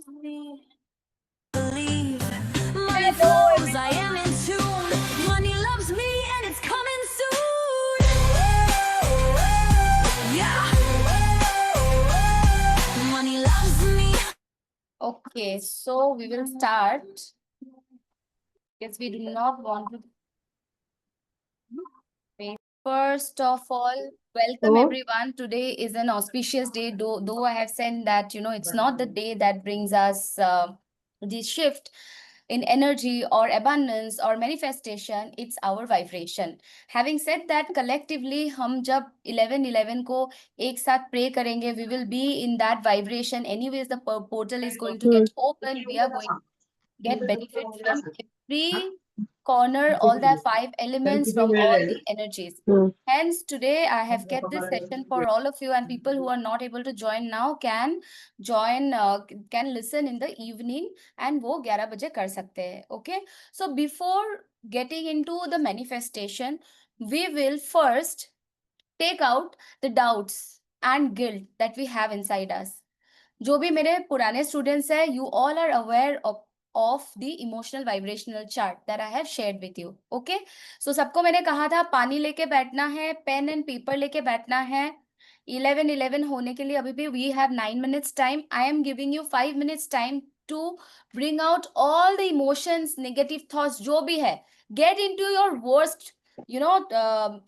me. Believe money flows, I am in tune. Money loves me and it's coming soon. Yeah. Money loves me. Okay, so we will start. Yes, we do not want to. First of all, welcome everyone. Today is an auspicious day, though I have said that, it's not the day that brings us the shift in energy or abundance or manifestation, it's our vibration. Having said that, collectively, हम जब 11-11 को एक साथ pray करेंगे, we will be in that vibration. Anyways, the portal is going to get open. We are going to get benefit from every corner, all the 5 elements from all the energies. Hence, today I have kept this session for all of you, and people who are not able to join now can join, can listen in the evening, and वो 11 बजे कर सकते हैं. Okay. So before getting into the manifestation, we will first take out the doubts and guilt that we have inside us. जो भी मेरे पुराने students हैं, you all are aware of the emotional vibrational chart that I have shared with you. Okay? So सबको मैंने कहा था पानी लेके बैठना है, पेन एंड पेपर लेके बैठना है. 11-11 होने के लिए अभी भी we have 9 minutes time. I am giving you 5 minutes time to bring out all the emotions, negative thoughts, जो भी है. Get into your worst,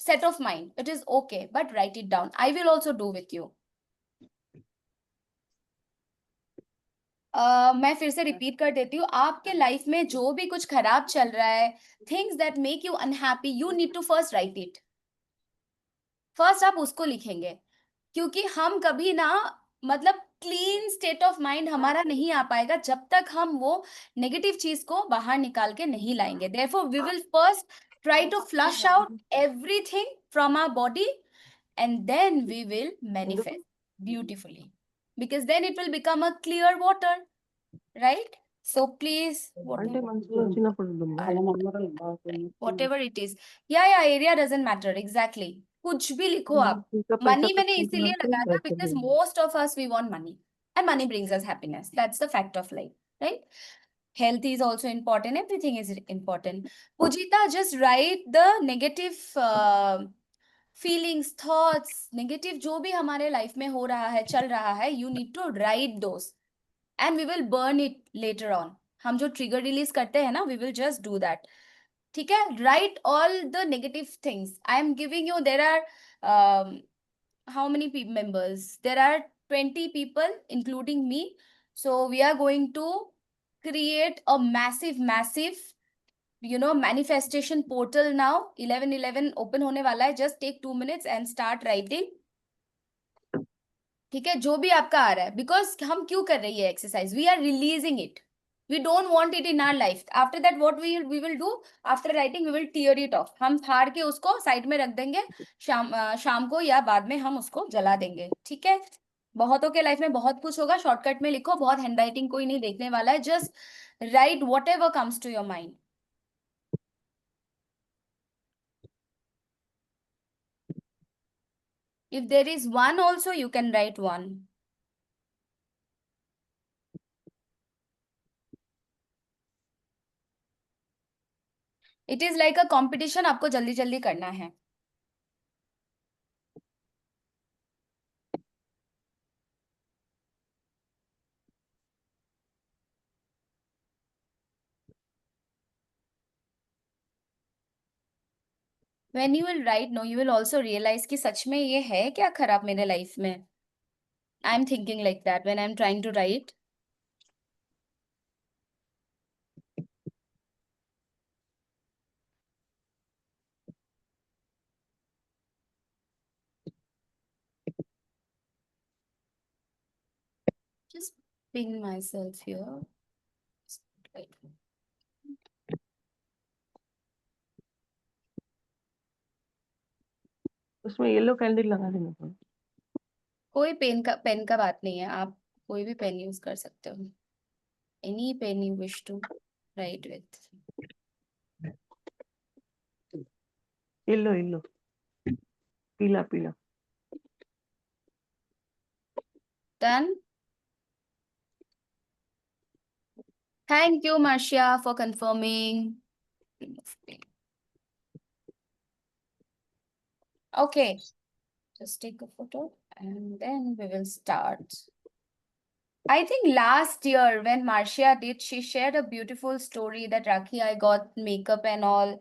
set of mind. It is okay, but write it down. I will also do with you. मैं फिर से repeat कर देती हूँ. आपके लाइफ में जो भी कुछ खराब चल रहा है, things that make you unhappy, you need to first write it. First आप उसको लिखेंगे, क्योंकि हम कभी ना, मतलब क्लीन स्टेट ऑफ माइंड हमारा नहीं आ पाएगा जब तक हम वो नेगेटिव चीज को बाहर निकाल के नहीं लाएंगे. Therefore we will first try to flush out everything from our body, and then we will manifest beautifully, because then it will become a clear water, right? So please, whatever it is, yeah, area doesn't matter exactly. कुछ भी लिखो आप. Money मैंने इसीलिए लगाया था because most of us we want money, and money brings us happiness. That's the fact of life, right? Health is also important. Everything is important. Pujita, just write the negative feelings, thoughts, negative जो भी हमारे life में हो रहा है, चल रहा है, you need to write those, and we will burn it later on. हम जो trigger release करते हैं ना, we will just do that. ठीक है? Write all the negative things. I am giving you, there are how many members? There are 20 people, including me. So we are going to create a massive manifestation portal now. 11-11 open होने वाला है. Just take 2 minutes and start writing. ठीक है? जो भी आपका आ रहा है, because हम क्यों कर रही है exercise? We are releasing it. We don't want it in our life. After that, what we will do? After writing, we will tear it off. हम फाड़ के उसको साइड में रख देंगे. शाम को या बाद में हम उसको जला देंगे. ठीक है? बहुतों के लाइफ में बहुत कुछ होगा. शॉर्टकट में लिखो. बहुत हैंडराइटिंग कोई नहीं देखने वाला है. Just right whatever comes to your mind. If there is one also, you can write one. It is like a competition. आपको जल्दी जल्दी करना है. When you will write, no, you will also realize कि सच में ये है क्या खराब मेरे लाइफ में. I'm thinking like that when I'm trying to write. Just ping myself here. Right. उसमें येलो कैंडल लगा देना. कोई पेन का बात नहीं है. आप कोई भी पेन यूज कर सकते हो. Any pen you wish to write with. Yellow पीला Done? Thank you, Marcia, for confirming. Okay, just take a photo and then we will start. I think last year when Marcia did, she shared a beautiful story that Rakhi, I got makeup and all.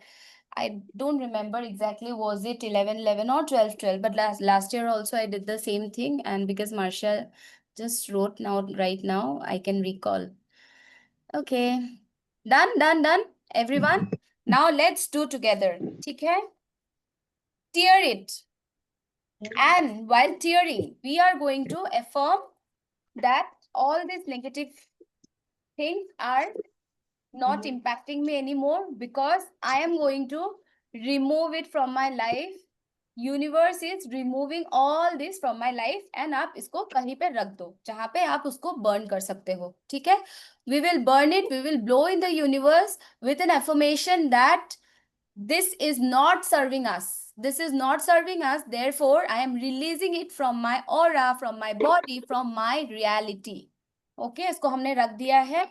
I don't remember exactly, was it 11/11 or 12/12, but last year also I did the same thing, and because Marcia just wrote now right now, I can recall. Okay, done, everyone. Now let's do together. Okay, tear it. And while tearing, we are going to affirm that all these negative things are not impacting me anymore because I am going to remove it from my life. Universe is removing all this from my life and आप इसको कहीं पे रख दो जहाँ पे आप उसको burn कर सकते हो. ठीक है? We will burn it. We will blow in the universe with an affirmation that this is not serving us. This is not serving us. Therefore, I am releasing it from my aura, from my body, from my reality. Okay, इसको हमने रख दिया है.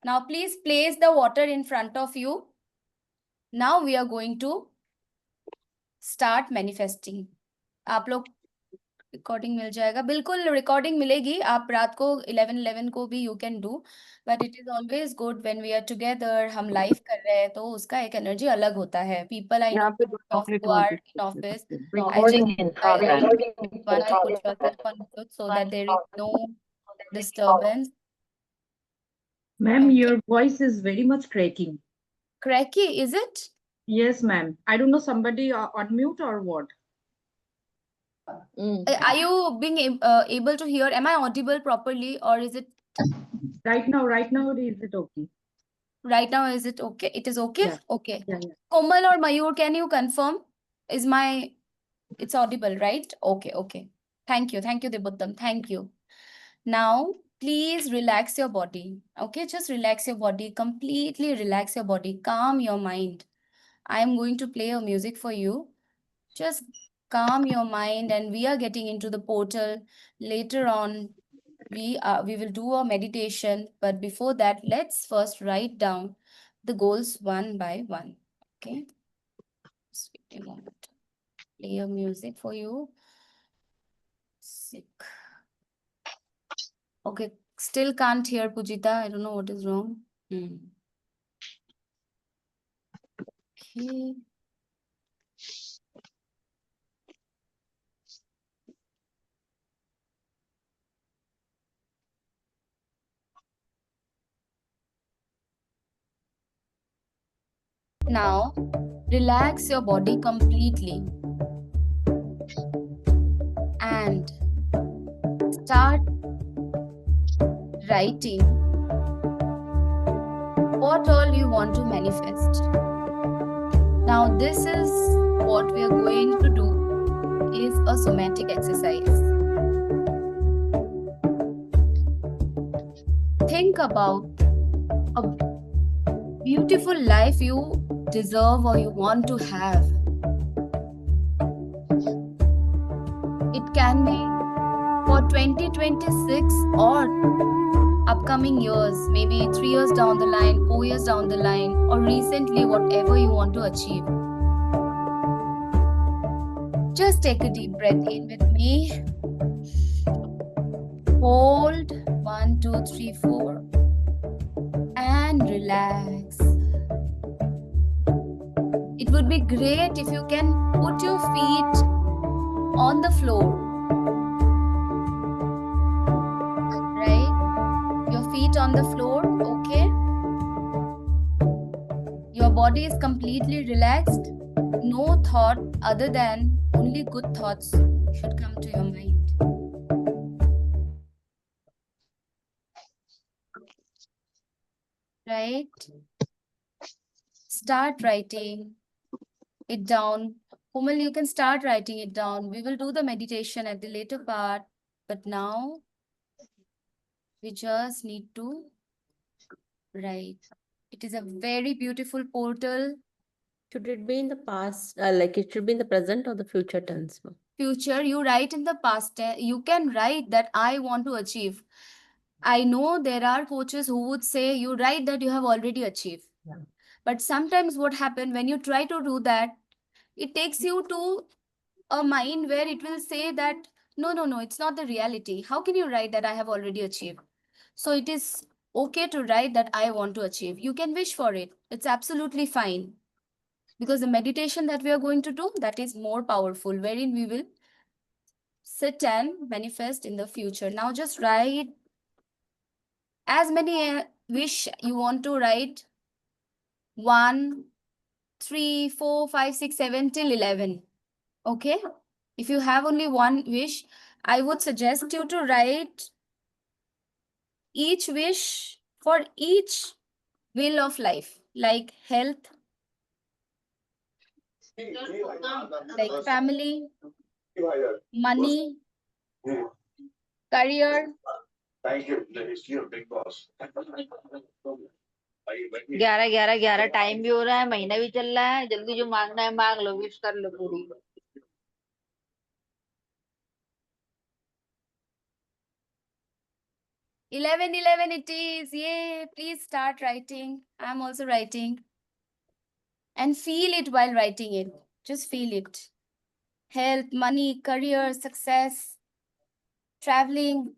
Now, please place the water in front of you. Now, we are going to start manifesting. आप लोग recording मिल जाएगा बिल्कुल recording मिलेगी आप रात को 11:11 को भी you can do but it is always good when we are together हम लाइव कर रहे हैं तो उसका एक एनर्जी अलग होता है पीपल आई नो यहाँ पे दो chocolate who are wanted. in office Recording in I progress. want to put yourself on mute so that there is no disturbance. Ma'am, Okay. your voice is very much cracking. Cracky, is it? Yes, ma'am. I don't know, somebody unmute or what? Are you being able to hear? Am I audible properly or is it Right now, is it okay? right now? Is it okay? It is okay? Yeah. Okay. Yeah, yeah. Komal or Mayur, can you confirm? Is my, it's audible, right? Okay, okay. Thank you, Debuddham. Thank you. Now, please relax your body. Okay, just relax your body. Completely relax your body. Calm your mind. I am going to play a music for you. Just calm your mind, and we are getting into the portal later on. We will do a meditation, but before that, let's first write down the goals one by one. Okay. Just wait a moment. Play a music for you. Sick. Okay, still can't hear Pujita. I don't know what is wrong. Okay. Now, relax your body completely and start writing what all you want to manifest. Now, this is what we are going to do is a somatic exercise. Think about a beautiful life you deserve or you want to have. It can be for 2026 or upcoming years, maybe 3 years down the line, 4 years down the line, or recently, whatever you want to achieve. Just take a deep breath in with me. Hold 1, 2, 3, 4 and relax. It would be great if you can put your feet on the floor, right? Your feet on the floor, okay? Your body is completely relaxed. No thought other than only good thoughts should come to your mind. Right? Start writing it down. Komal, you can start writing it down. We will do the meditation at the later part, but now we just need to write. It is a very beautiful portal. Should it be in the past, like it should be in the present or the future tense? Future, you write in the past. You can write that I want to achieve. I know there are coaches who would say you write that you have already achieved. Yeah. But sometimes what happens when you try to do that, it takes you to a mind where it will say that no, it's not the reality. How can you write that I have already achieved? So it is okay to write that I want to achieve. You can wish for it. It's absolutely fine. Because the meditation that we are going to do, that is more powerful, wherein we will sit and manifest in the future. Now just write as many wish you want to write. 1, 3, 4, 5, 6, 7 till 11. Okay? If you have only one wish, I would suggest you to write each wish for each will of life, like health, like family, money, career. 11 time भी हो रहा है, महीना भी चल रहा है, जल्दी जो मांगना है मांग लो, विश कर लो पूरी। 11 it is. Yay, please start writing. I'm also writing. And feel it while writing it. Just feel it. Health, money, career, success, traveling,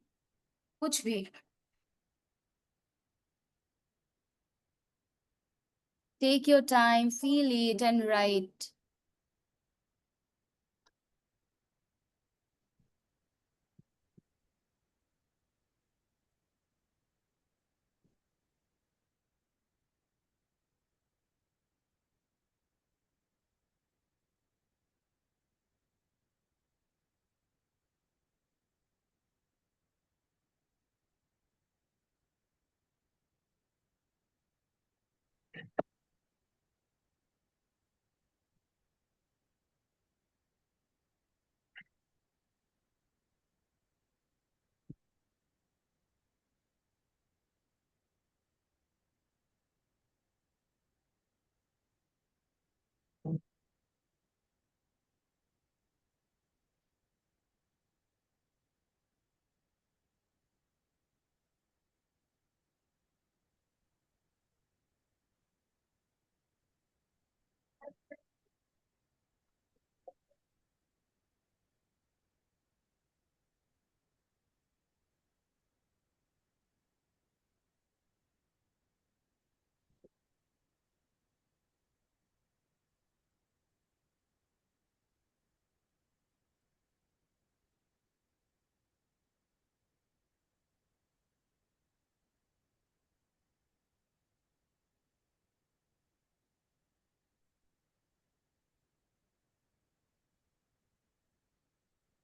कुछ भी. Take your time, feel it and write.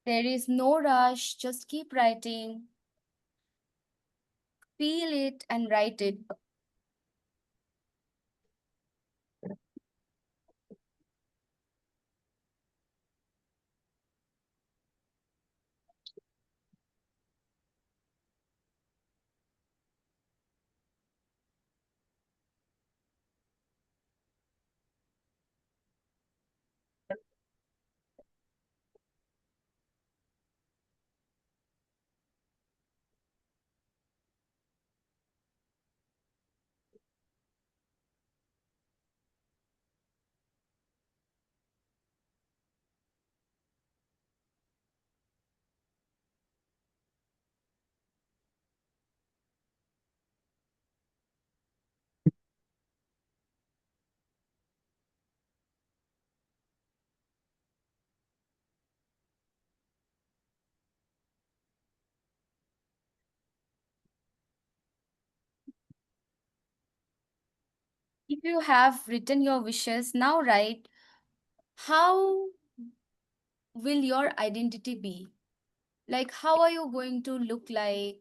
There is no rush, just keep writing. Feel it and write it. If you have written your wishes, now write how will your identity be? Like, how are you going to look like?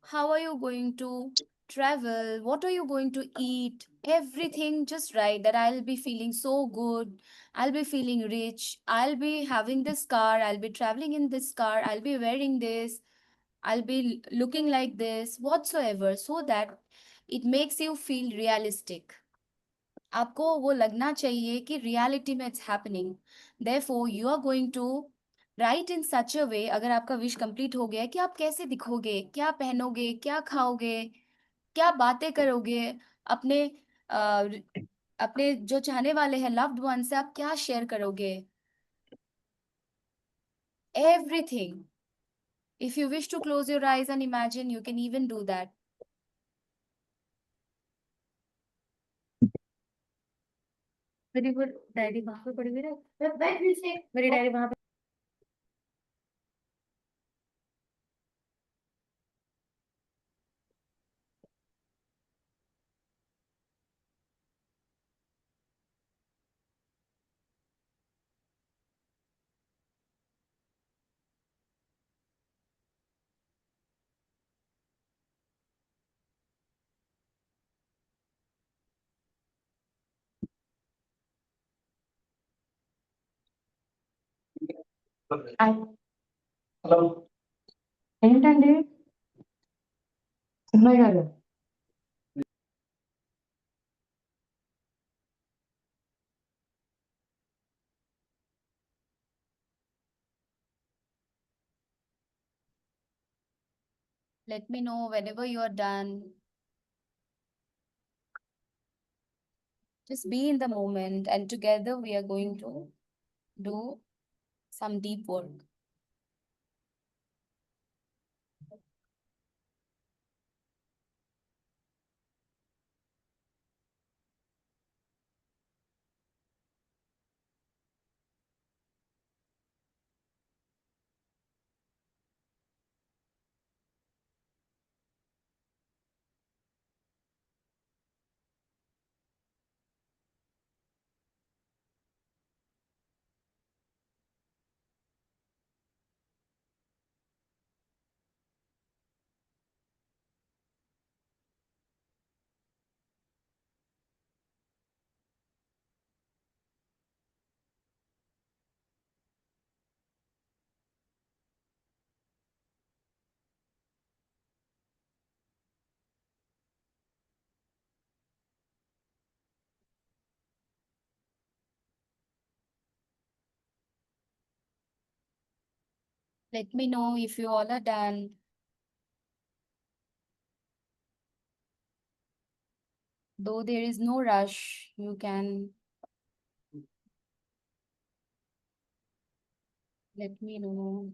How are you going to travel? What are you going to eat? Everything, just write that I'll be feeling so good. I'll be feeling rich. I'll be having this car. I'll be traveling in this car. I'll be wearing this. I'll be looking like this, whatsoever, so that it makes you feel realistic. आपको वो लगना चाहिए कि reality में it's happening. Therefore, you are going to write in such a way, अगर आपका wish complete हो गया है, कि आप कैसे दिखोगे, क्या पहनोगे, क्या खाओगे, क्या बातें करोगे, अपने अपने जो चाहने वाले हैं लव्ड वन से आप क्या शेयर करोगे, everything. If you wish to close your eyes and imagine, you can even do that. मेरी वो डायरी वहां पे पड़ी हुई है, मेरी डायरी वहां पे. హలో ఏంటండి చిన్నయ్య గారు Let me know whenever you are done. Just be in the moment, and together we are going to do some deep work. Let me know if you all are done. Though there is no rush, you can let me know.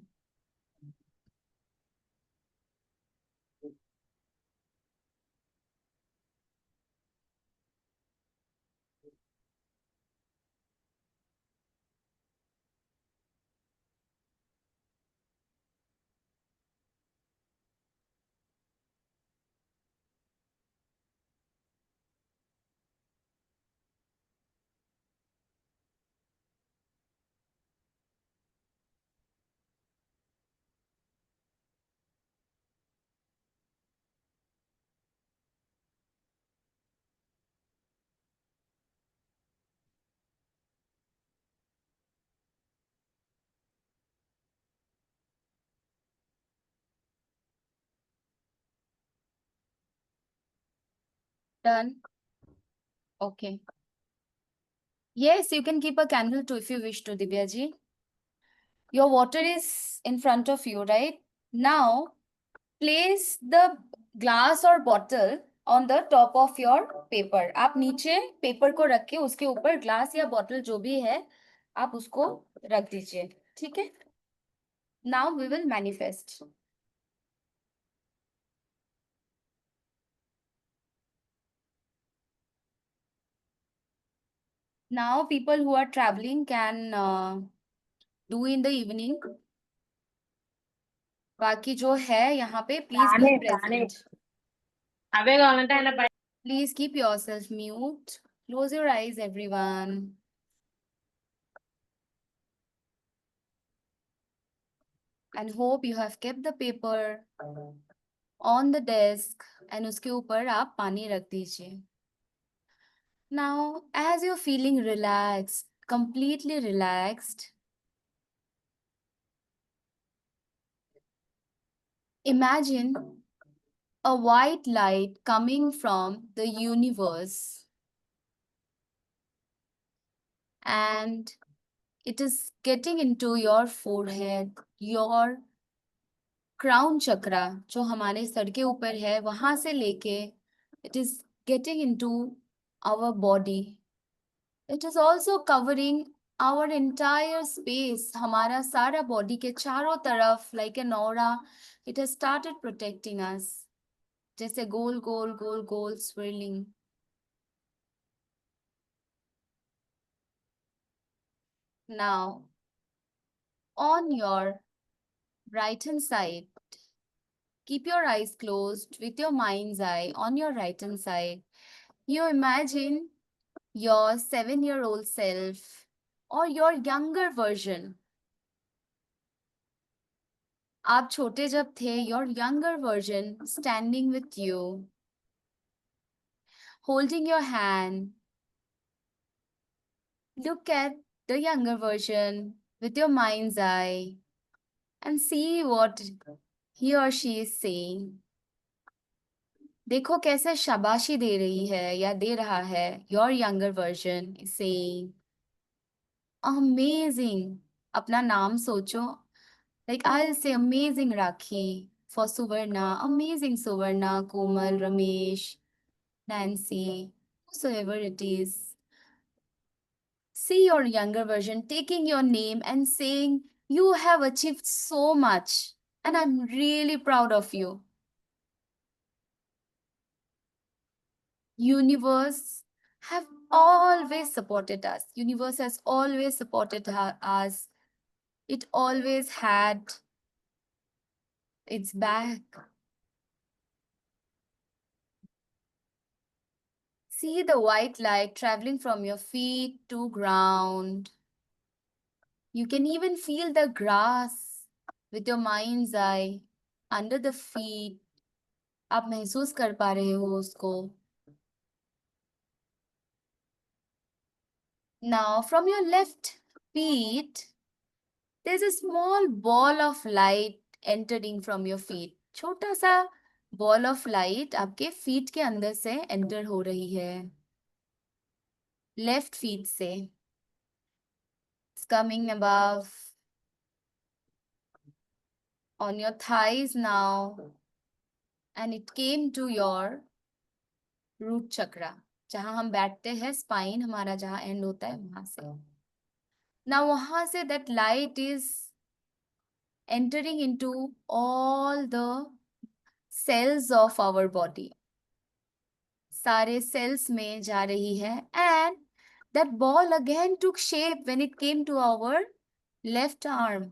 Done? Okay. Yes, you can keep a candle too if you wish to, Divya ji. Your water is in front of you, right? Now, place the glass or bottle on the top of your paper. आप नीचे paper को रख के उसके ऊपर glass या bottle जो भी है आप उसको रख दीजिए, ठीक है? Now we will manifest. Now people who are traveling can do in the evening. बाकी जो है यहाँ पे please be present. అవే కావాలంటే ఆయన Please keep yourself mute. Close your eyes, everyone. And hope you have kept the paper on the desk and उसके ऊपर आप पानी रख दीजिए. Now, as you're feeling relaxed, completely relaxed, imagine a white light coming from the universe and It is getting into your forehead, your crown chakra, जो हमारे sir के ऊपर है, वहां से लेके it is getting into our body. It is also covering our entire space, हमारा सारा body के चारों तरफ like an aura. It has started protecting us. जैसे गोल गोल गोल गोल swirling. Now, on your right hand side, keep your eyes closed with your mind's eye on your right hand side. You imagine your 7-year-old self or your younger version. आप छोटे जब थे, your younger version standing with you, holding your hand. Look at the younger version with your mind's eye and see what he or she is saying. देखो कैसे शाबाशी दे रही है या दे रहा है. Your younger version is saying, amazing. अपना नाम सोचो. Like I'll say amazing Rakhi for Suvarna, amazing Suvarna, Komal, Ramesh, Nancy, whosoever it is. See your younger version taking your name and saying, you have achieved so much and I'm really proud of you. Universe have always supported us. Universe has always supported us. It always had its back. See the white light traveling from your feet to ground. You can even feel the grass with your mind's eye under the feet. आप महसूस कर पा रहे हो उसको. Now from your left feet, there's a small ball of light entering from your feet. छोटा सा ball of light आपके feet के अंदर से enter हो रही है. Left feet से. It's coming above on your thighs now, and it came to your root chakra. जहाँ हम बैठते हैं, spine हमारा जहाँ end होता है वहां से. Now वहां से that light is entering into all the cells of our body. सारे cells में जा रही है, and that ball again took shape when it came to our left arm.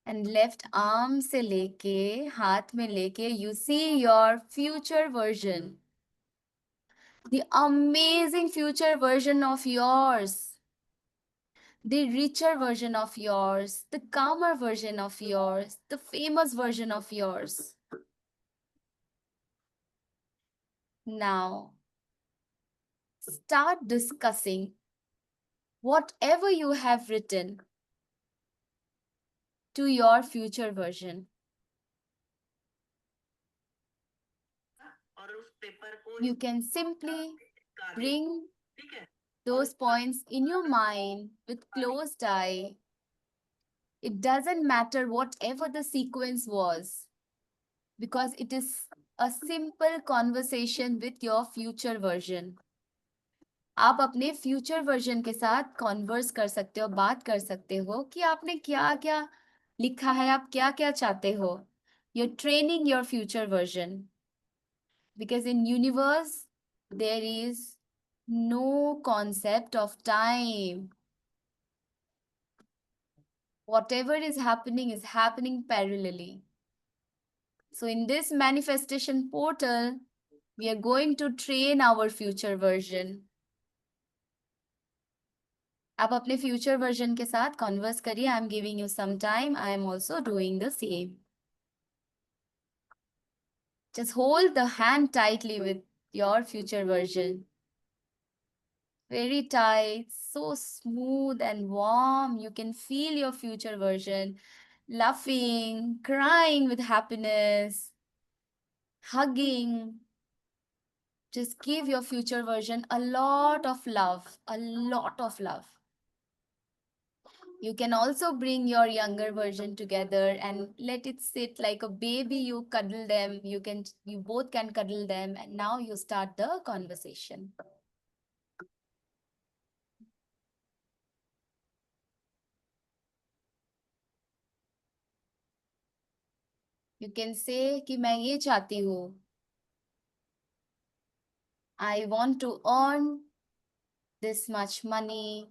And left arm से लेके हाथ में लेके you see your future version. The amazing future version of yours. The richer version of yours. The calmer version of yours. The famous version of yours. Now, start discussing whatever you have written to your future version. You can simply bring those points in your mind with closed eye. It doesn't matter whatever the sequence was, because it is a simple conversation with your future version. आप अपने future version के साथ converse कर सकते हो, बात कर सकते हो कि आपने क्या क्या लिखा है, आप क्या क्या चाहते हो. You're training your future version. Because in universe, there is no concept of time. Whatever is happening parallelly. So in this manifestation portal, we are going to train our future version. आप अपने future version के साथ converse करिए. I am giving you some time. I am also doing the same. Just hold the hand tightly with your future version. Very tight, so smooth and warm. You can feel your future version laughing, crying with happiness, hugging. Just give your future version a lot of love, a lot of love. You can also bring your younger version together and let it sit like a baby. You cuddle them. You both can cuddle them, and now you start the conversation. You can say कि मैं ये चाहती हूँ. I want to earn this much money,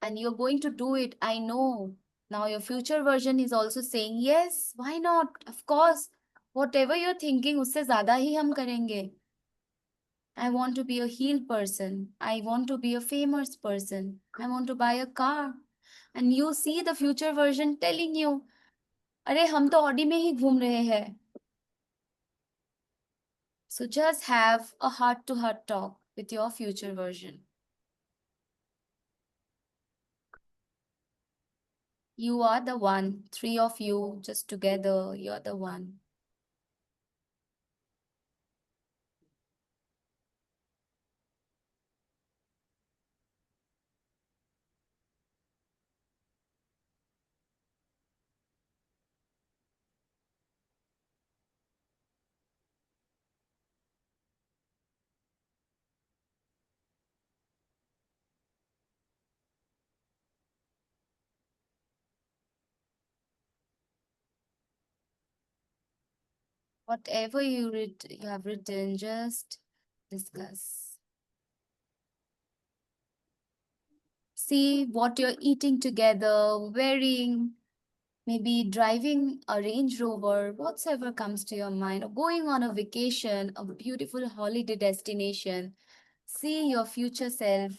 and you're going to do it. I know. Now your future version is also saying, yes, why not? Of course, whatever you're thinking, उससे ज़्यादा ही हम करेंगे. I want to be a healed person. I want to be a famous person. I want to buy a car. And you see the future version telling you, अरे हम तो Audi में ही घूम रहे हैं. So just have a heart-to-heart talk with your future version. You are the one. 3 of you just together. You're the one. Whatever you have written, just discuss. See what you're eating together, wearing, maybe driving a Range Rover, whatsoever comes to your mind, or going on a vacation, a beautiful holiday destination. See your future self,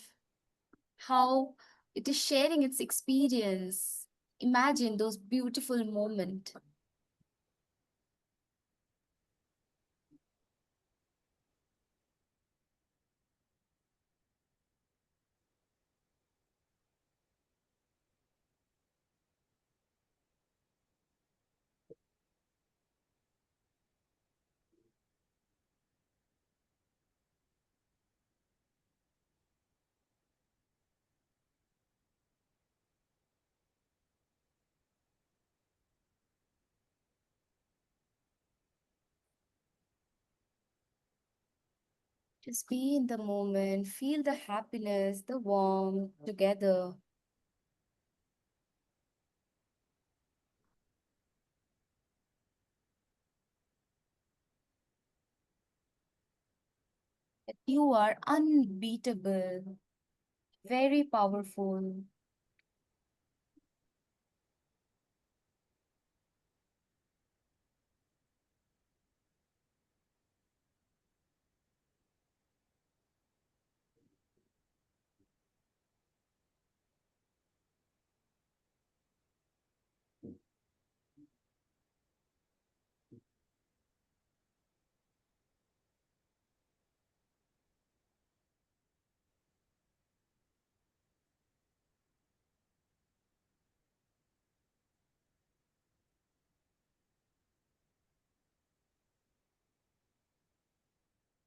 how it is sharing its experience. Imagine those beautiful moments. Just be in the moment, feel the happiness, the warmth together. That you are unbeatable, very powerful.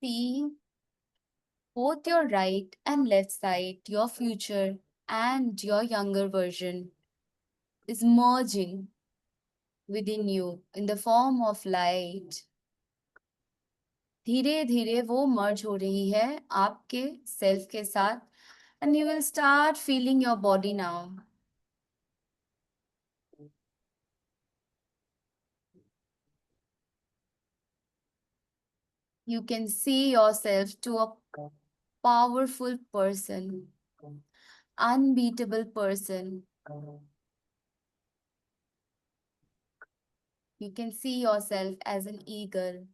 See both your right and left side, your future and your younger version is merging within you in the form of light. धीरे धीरे वो merge हो रही है आपके self के साथ, and you will start feeling your body now. You can see yourself to a powerful person, unbeatable person. You can see yourself as an eagle,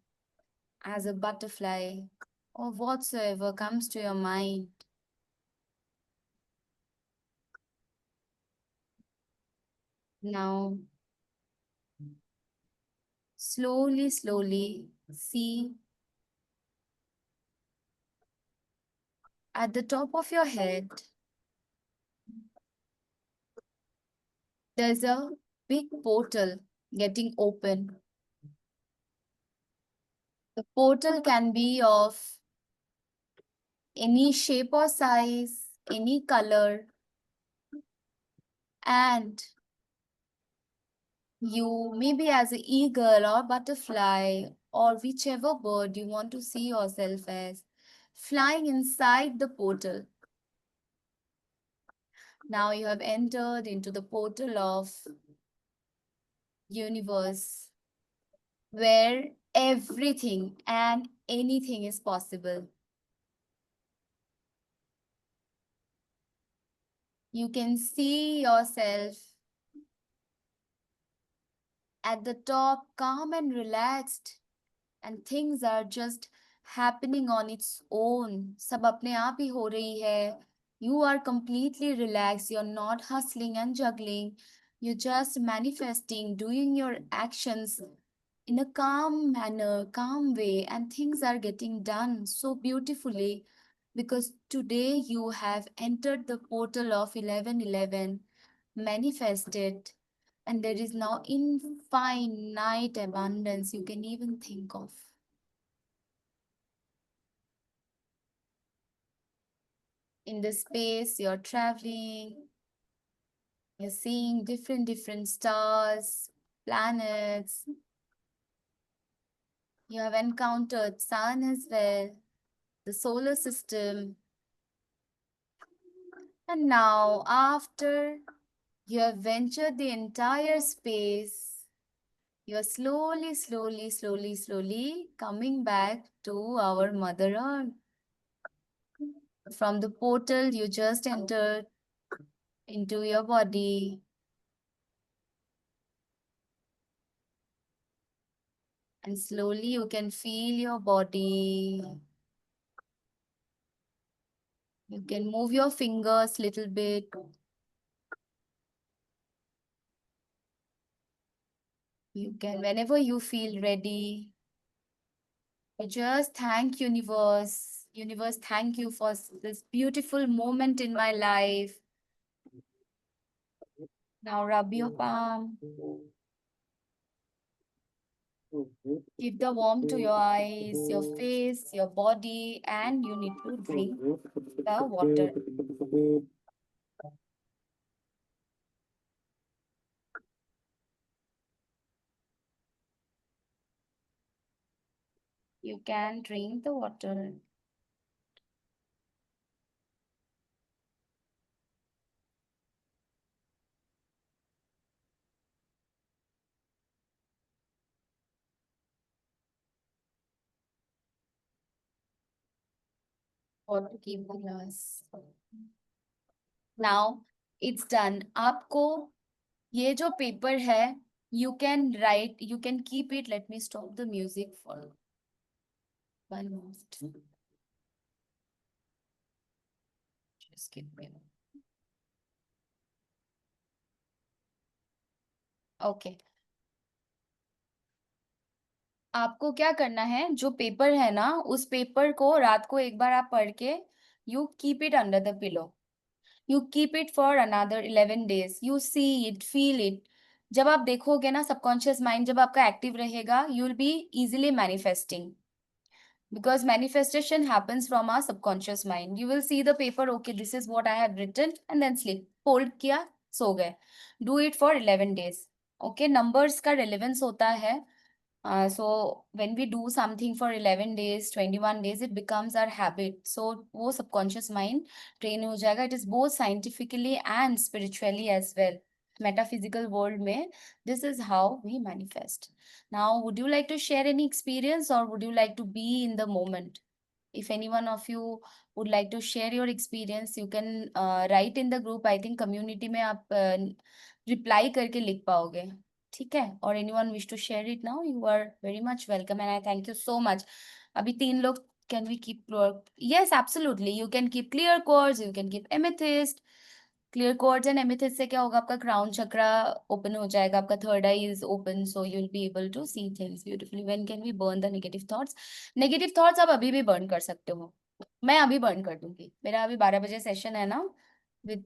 as a butterfly, or whatsoever comes to your mind. Now, slowly, slowly see at the top of your head, there's a big portal getting open. The portal can be of any shape or size, any color, And you, maybe as an eagle or butterfly or whichever bird you want to see yourself as, flying inside the portal. Now you have entered into the portal of universe where everything and anything is possible. You can see yourself at the top, calm and relaxed, and things are just happening on its own. सब अपने आप ही हो रही है. You are completely relaxed. You're not hustling and juggling. You're just manifesting, doing your actions in a calm manner, calm way, and things are getting done so beautifully because today you have entered the portal of 1111, manifested, and there is now infinite abundance you can even think of. In the space you're traveling, you're seeing different stars, planets. You have encountered sun as well, the solar system. And now, after you have ventured the entire space, you're slowly coming back to our Mother Earth. From the portal you just entered into your body. And slowly you can feel your body. You can move your fingers little bit. You can, whenever you feel ready, you just thank universe. Universe, thank you for this beautiful moment in my life. Now rub your palm. Give the warmth to your eyes, your face, your body, and you need to drink the water. You can drink the water. Or to keep the glass. Now it's done. आपको ये जो paper है, you can write, you can keep it. Let me stop the music for 1 minute. Just give me. Okay. आपको क्या करना है, जो paper है ना, उस पेपर को रात को एक बार आप पढ़ के you keep it under the pillow. You keep it for another 11 days. You see it, feel it. जब आप देखोगे ना, subconscious mind जब आपका active रहेगा, you will be easily manifesting. Because manifestation happens from our subconscious mind. You will see the paper, okay, this is what I have written, and then sleep. Fold किया, सो गए. Do it for 11 days. Okay, numbers का relevance होता है. So when we do something for 11 days, 21 days, it becomes our habit. So वो subconscious mind train हो जाएगा. It is both scientifically and spiritually as well. Metaphysical world में, this is how we manifest. Now, would you like to share any experience or would you like to be in the moment? If any one of you would like to share your experience, you can write in the group. I think community में आप reply करके लिख पाओगे. ठीक है? Or anyone wish to share it now? You are very much welcome and I thank you so much. अभी 3 लोग, can we keep? Yes, absolutely. You can keep clear quartz, you can keep amethyst. Clear quartz and amethyst से क्या होगा, आपका crown chakra open हो जाएगा, आपका third eye is open, so you'll be able to see things beautifully. When can we burn the negative thoughts? Negative thoughts आप अभी भी burn कर सकते हो. मैं अभी burn कर दूंगी. मेरा अभी 12 बजे session है ना with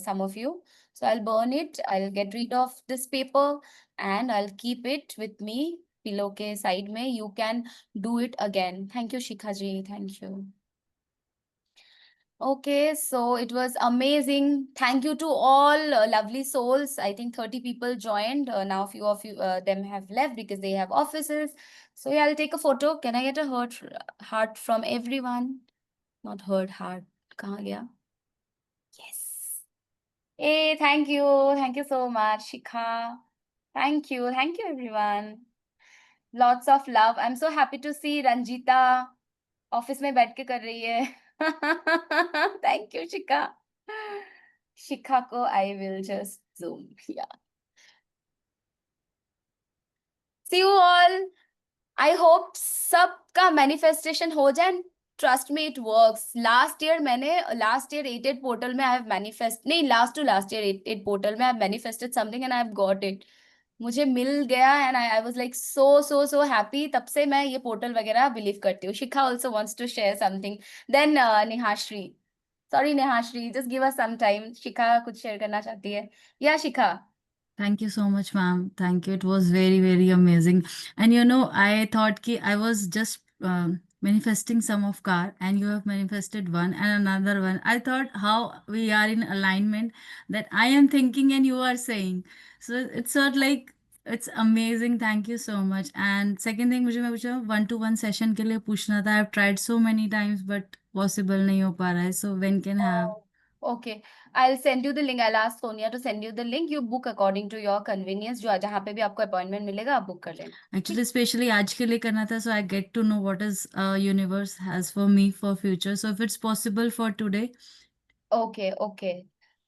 some of you. So I'll burn it. I'll get rid of this paper and I'll keep it with me. Pillow के side में. You can do it again. Thank you, Shikha ji. Thank you. Okay, so it was amazing. Thank you to all lovely souls. I think 30 people joined. Now a few of them have left because they have offices. So yeah, I'll take a photo. Can I get a heart from everyone? Not heart, heart. Kahan gaya? Yes. Hey, thank you. Thank you so much, Shikha. Thank you. Thank you, everyone. Lots of love. I'm so happy to see Ranjita office में बैठ के कर रही है. Thank you शिखा. शिखा को I will just zoom. Yeah see you all. I hope सबका manifestation हो जाए. Trust me it works. Last year 88 portal में आई हैव मैनिफेस्ट नहीं last to last year 88 portal में I have manifested something and I have got it. मुझे मिल गया and I was like so happy. तब से मैं ये पोर्टल वगैरह बिलीव करती हूँ. Shikha also wants to share something. Then Nehashree. Sorry Nehashree, just give us some time. Shikha कुछ शेयर करना चाहती है. या शिखा. Thank you so much, ma'am. Thank you. It was very, very amazing. And you know, I thought ki I was just manifesting some of car, and you have manifested one and another one. I thought how we are in alignment that I am thinking and you are saying. So it's sort like it's amazing. Thank you so much. And second thing, मुझे पूछा 1-to-1 session के लिए पूछना था. I've tried so many times, but possible नहीं हो पा रहा है. So when can have? Okay, I'll send you the link. I'll ask Sonia to send you the link. You book according to your convenience. जो जहाँ पे भी आपको अपॉइंटमेंट मिलेगा आप बुक कर लेना. Actually, especially आज के लिए करना था, so I get to know what is universe has for me for future. So if it's possible for today. Okay.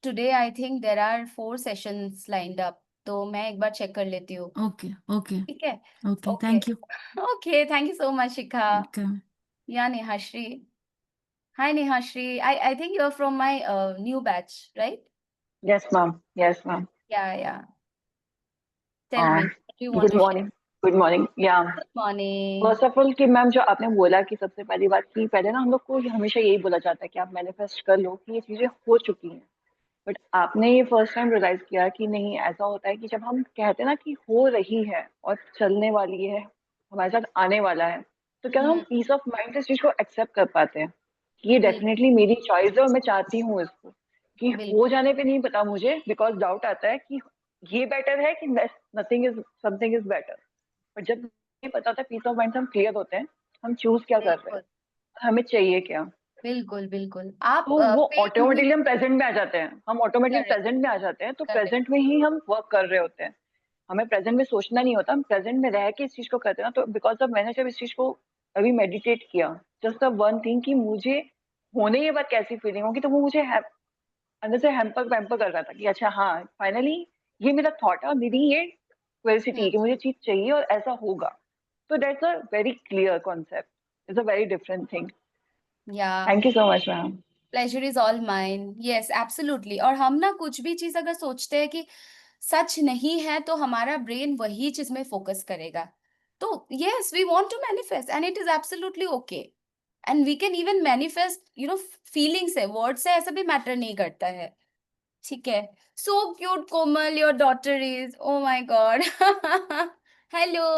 Today I think there are 4 sessions lined up. तो मैं एक बार चेक कर लेती हूँ. Okay. ठीक है. Okay. Okay. Thank you. Okay, thank you so much, Shikha. Welcome. Yeah, Nehashri. Hi, Nehashri. I think you're from my new batch, right? Yes, ma'am. Yes, ma'am. Yeah. Tell me, what do you want Good to share? morning. Good morning. Yeah. Good morning. First of all कि ma'am जो आपने बोला कि सबसे पहली बात कि पहले ना हम लोग को हमेशा यही बोला जाता है कि आप मैनिफेस्ट कर लो कि ये चीजें हो चुकी हैं. बट आपने ये फर्स्ट टाइम रियलाइज किया कि नहीं, ऐसा होता है कि जब हम कहते हैं ना कि हो रही है और चलने वाली है, हमारे साथ आने वाला है, तो क्या हम पीस ऑफ माइंड से इस चीज को एक्सेप्ट कर पाते हैं कि ये डेफिनेटली मेरी चॉइस है और मैं चाहती हूँ इसको. कि बिल्कुल. हो जाने पे नहीं पता मुझे, बिकॉज डाउट आता है कि ये बेटर है कि nothing is something is better. But जब ये पता होता है, पीस ऑफ माइंड से हम क्लियर होते हैं, हम चूज क्या कर रहे हैं, हमें चाहिए क्या. बिल्कुल. आप तो वो पे ऑटोमेटिकली हम प्रेजेंट में आ जाते हैं. हम ऑटोमेटिकली Correct. प्रेजेंट में आ जाते हैं. तो Correct. प्रेजेंट में ही हम वर्क कर रहे होते हैं. हमें प्रेजेंट में सोचना नहीं होता, हम प्रेजेंट में रह के इस चीज को करते हैं ना. तो बिकॉज ऑफ मैंने जब इस चीज को अभी मेडिटेट किया, जस्ट द वन थिंग कि मुझे होने के बाद कैसी फीलिंग होगी, तो वो मुझे अंदर से हैम्पर कर रहा था कि अच्छा हाँ, फाइनली ये मेरा थॉट है और मेरी ये क्वेरिसिटी है कि मुझे चीज चाहिए और ऐसा होगा. तो that's a very clear concept. It's a very different thing. Yeah. Thank you so much ma'am. Pleasure is all mine. Yes, absolutely. और हम ना कुछ भी चीज अगर सोचते हैं कि सच नहीं है तो हमारा ब्रेन वही चीज में फोकस करेगा. तो yes, we want to manifest and it is absolutely okay. And we can even manifest, feelings है, words से ऐसा भी मैटर नहीं करता है. ठीक है. So cute, Komal, your daughter is. Oh my God. Hello.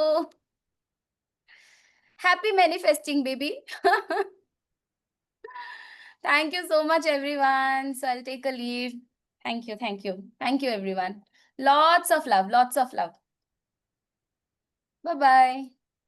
Happy manifesting, baby. Thank you so much, everyone. So I'll take a leave. Thank you, everyone. Lots of love. Bye-bye.